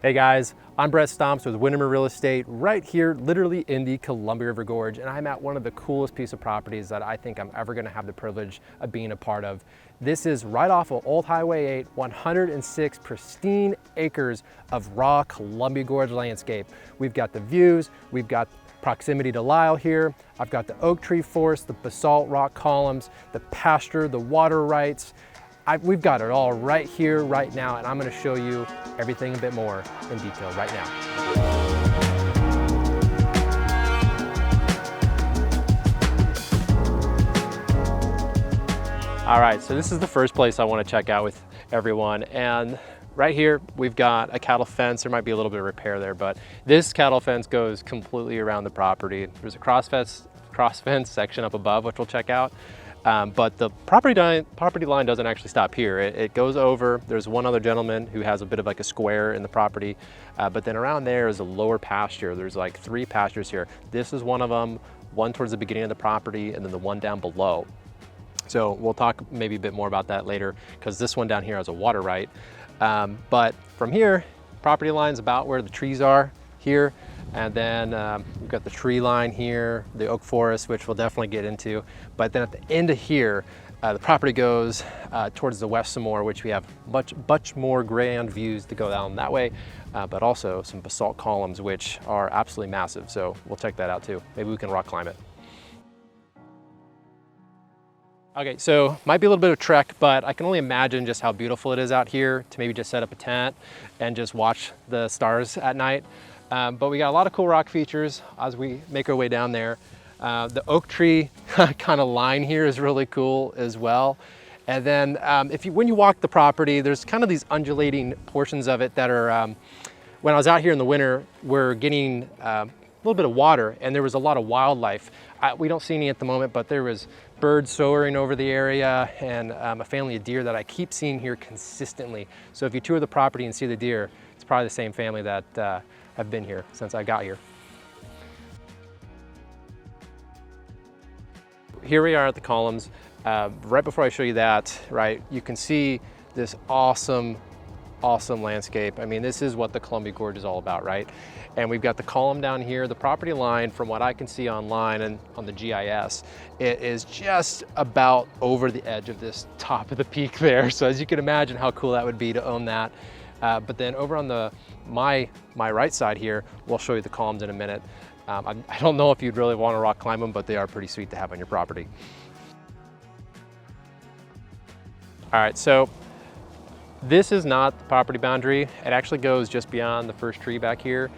Hey guys, I'm Brett Stomps with Windermere Real Estate right here literally in the Columbia River Gorge, and I'm at one of the coolest piece of properties that I think I'm ever going to have the privilege of being a part of. This is right off of Old Highway 8, 106 pristine acres of raw Columbia Gorge landscape. We've got the views, we've got proximity to Lyle here, I've got the oak tree forest, the basalt rock columns, the pasture, the water rights. We've got it all right here, right now, and I'm going to show you everything a bit more in detail right now. All right, so this is the first place I want to check out with everyone, and right here we've got a cattle fence. There might be a little bit of repair there, but this cattle fence goes completely around the property. There's a cross fence section up above, which we'll check out. But the property line doesn't actually stop here. It goes over. There's one other gentleman who has a bit of like a square in the property, but then around there is a lower pasture. There's like 3 pastures here. This is one of them, one towards the beginning of the property, and then the one down below. So we'll talk maybe a bit more about that later, because this one down here has a water right. But from here, property line's about where the trees are here. And then we've got the tree line here, the oak forest, which we'll definitely get into. But then at the end of here, the property goes towards the west some more, which we have much more grand views to go down that way, but also some basalt columns, which are absolutely massive. So we'll check that out too. Maybe we can rock climb it. Okay, so might be a little bit of a trek, but I can only imagine just how beautiful it is out here to maybe just set up a tent and just watch the stars at night. But we got a lot of cool rock features as we make our way down there. The oak tree kind of line here is really cool as well. And then when you walk the property, there's kind of these undulating portions of it that are, when I was out here in the winter, we're getting a little bit of water, and there was a lot of wildlife. We don't see any at the moment, but there was birds soaring over the area, and a family of deer that I keep seeing here consistently. So if you tour the property and see the deer, it's probably the same family that have been here since I got here. Here we are at the columns. Right before I show you that, right, you can see this awesome landscape. I mean, this is what the Columbia Gorge is all about, right? And we've got the column down here, the property line, from what I can see online and on the GIS, it is just about over the edge of this top of the peak there. So as you can imagine how cool that would be to own that. But then over on my right side here, we'll show you the columns in a minute. I don't know if you'd really want to rock climb them, but they are pretty sweet to have on your property. All right, so this is not the property boundary. It actually goes just beyond the first tree back here.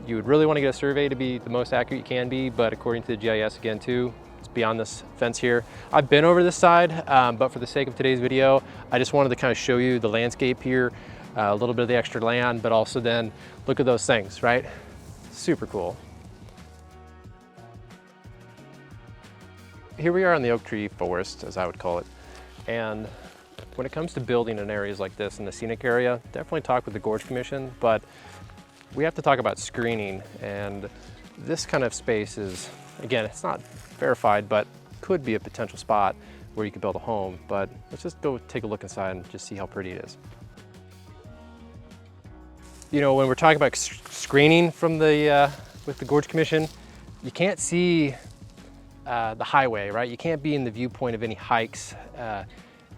You would really want to get a survey to be the most accurate you can be, but according to the GIS again too, it's beyond this fence here. I've been over this side, but for the sake of today's video, I just wanted to kind of show you the landscape here, a little bit of the extra land, but also then look at those things, right? Super cool. Here we are in the oak tree forest, as I would call it. And when it comes to building in areas like this in the scenic area, definitely talk with the Gorge Commission, but we have to talk about screening. And this kind of space is, again, it's not verified, but could be a potential spot where you could build a home. But let's just go take a look inside and just see how pretty it is. You know, when we're talking about screening from with the Gorge Commission, you can't see the highway, right? You can't be in the viewpoint of any hikes.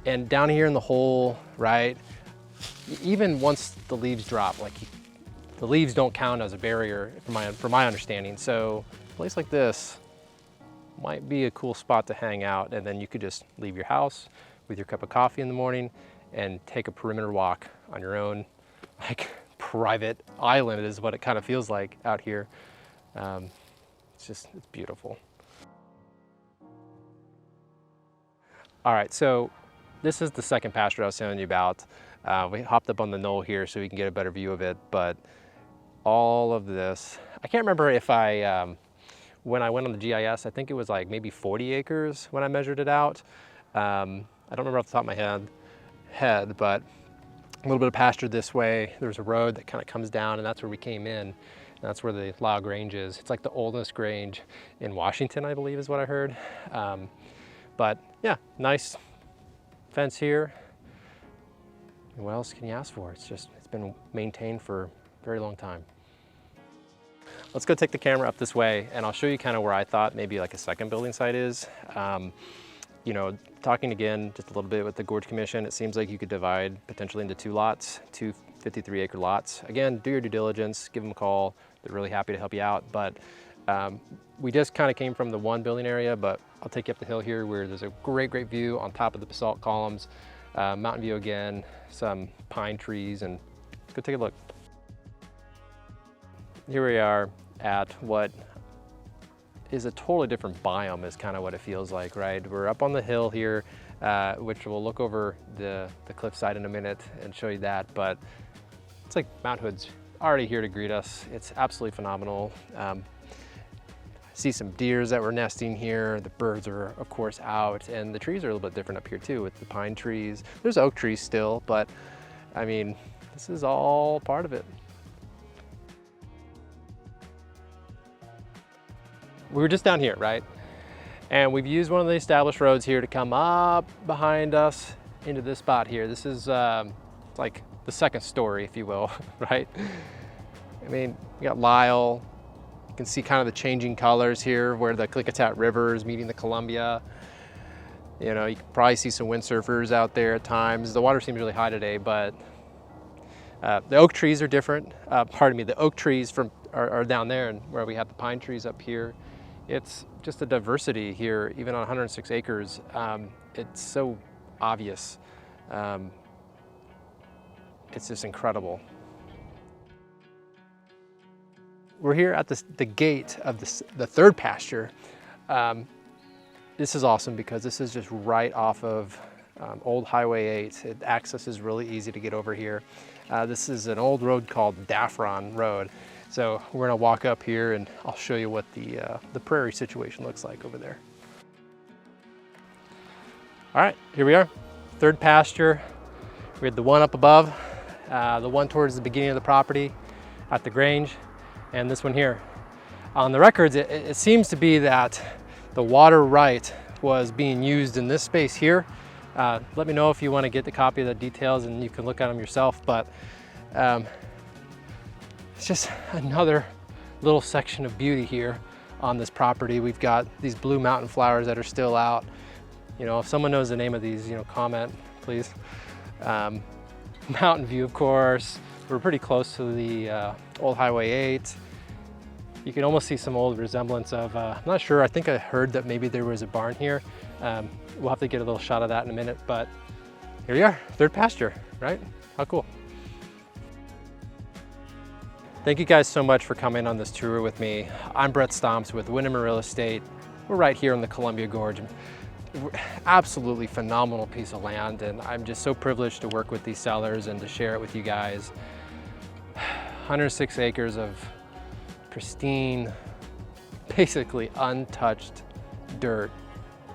And down here in the hole, right? Even once the leaves drop, like the leaves don't count as a barrier from my understanding. So a place like this might be a cool spot to hang out, and then you could just leave your house with your cup of coffee in the morning and take a perimeter walk on your own, like private island is what it kind of feels like out here. It's beautiful. All right, so this is the second pasture I was telling you about. We hopped up on the knoll here so we can get a better view of it, but all of this, I can't remember if when I went on the GIS, I think it was like maybe 40 acres when I measured it out. I don't remember off the top of my head, but a little bit of pasture this way. There's a road that kind of comes down, and that's where we came in. And that's where the Lyle Grange is. It's like the oldest grange in Washington, I believe is what I heard. But yeah, nice fence here. What else can you ask for? It's It's been maintained for a very long time. Let's go take the camera up this way and I'll show you kind of where I thought maybe like a second building site is. You know, talking again just a little bit with the Gorge Commission, it seems like you could divide potentially into 2 lots, 2 53-acre lots. Again, do your due diligence, give them a call. They're really happy to help you out. But we just kind of came from the 1 building area, but I'll take you up the hill here where there's a great view on top of the basalt columns, mountain view again, some pine trees, and let's go take a look. Here we are at what is a totally different biome is kind of what it feels like, right? We're up on the hill here, which we'll look over the cliffside in a minute and show you that, but it's like Mount Hood's already here to greet us. It's absolutely phenomenal. I see some deers that were nesting here. The birds are of course out, and the trees are a little bit different up here too with the pine trees. There's oak trees still, but I mean, this is all part of it. We were just down here, right? And we've used one of the established roads here to come up behind us into this spot here. This is like the second story, if you will, right? I mean, we got Lyle. You can see kind of the changing colors here where the Klickitat River is meeting the Columbia. You know, you can probably see some windsurfers out there at times. The water seems really high today, but the oak trees are different. Pardon me, the oak trees are down there, and where we have the pine trees up here. It's just a diversity here, even on 106 acres. It's so obvious. It's just incredible. We're here at the gate of the third pasture. This is awesome because this is just right off of Old Highway 8. Access is really easy to get over here. This is an old road called Daffron Road. So we're gonna walk up here and I'll show you what the prairie situation looks like over there. All right, here we are, third pasture. We had the one up above, the one towards the beginning of the property at the Grange, and this one here. On the records, it seems to be that the water right was being used in this space here. Let me know if you want to get the copy of the details and you can look at them yourself, but it's just another little section of beauty here on this property. We've got these blue mountain flowers that are still out. You know, if someone knows the name of these, you know, comment, please. Mountain view, of course. We're pretty close to the Old Highway 8. You can almost see some old resemblance of, I'm not sure, I think I heard that maybe there was a barn here. We'll have to get a little shot of that in a minute, but here we are, third pasture, right? How cool. Thank you guys so much for coming on this tour with me. I'm Brett Stomps with Windermere Real Estate. We're right here in the Columbia Gorge. Absolutely phenomenal piece of land, and I'm just so privileged to work with these sellers and to share it with you guys. 106 acres of pristine, basically untouched dirt,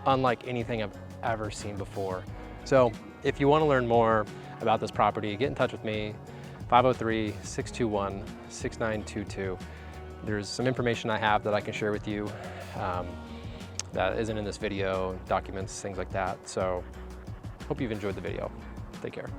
unlike anything I've ever seen before. So if you want to learn more about this property, get in touch with me, 503-621-6922. There's some information I have that I can share with you that isn't in this video, documents, things like that. So hope you've enjoyed the video. Take care.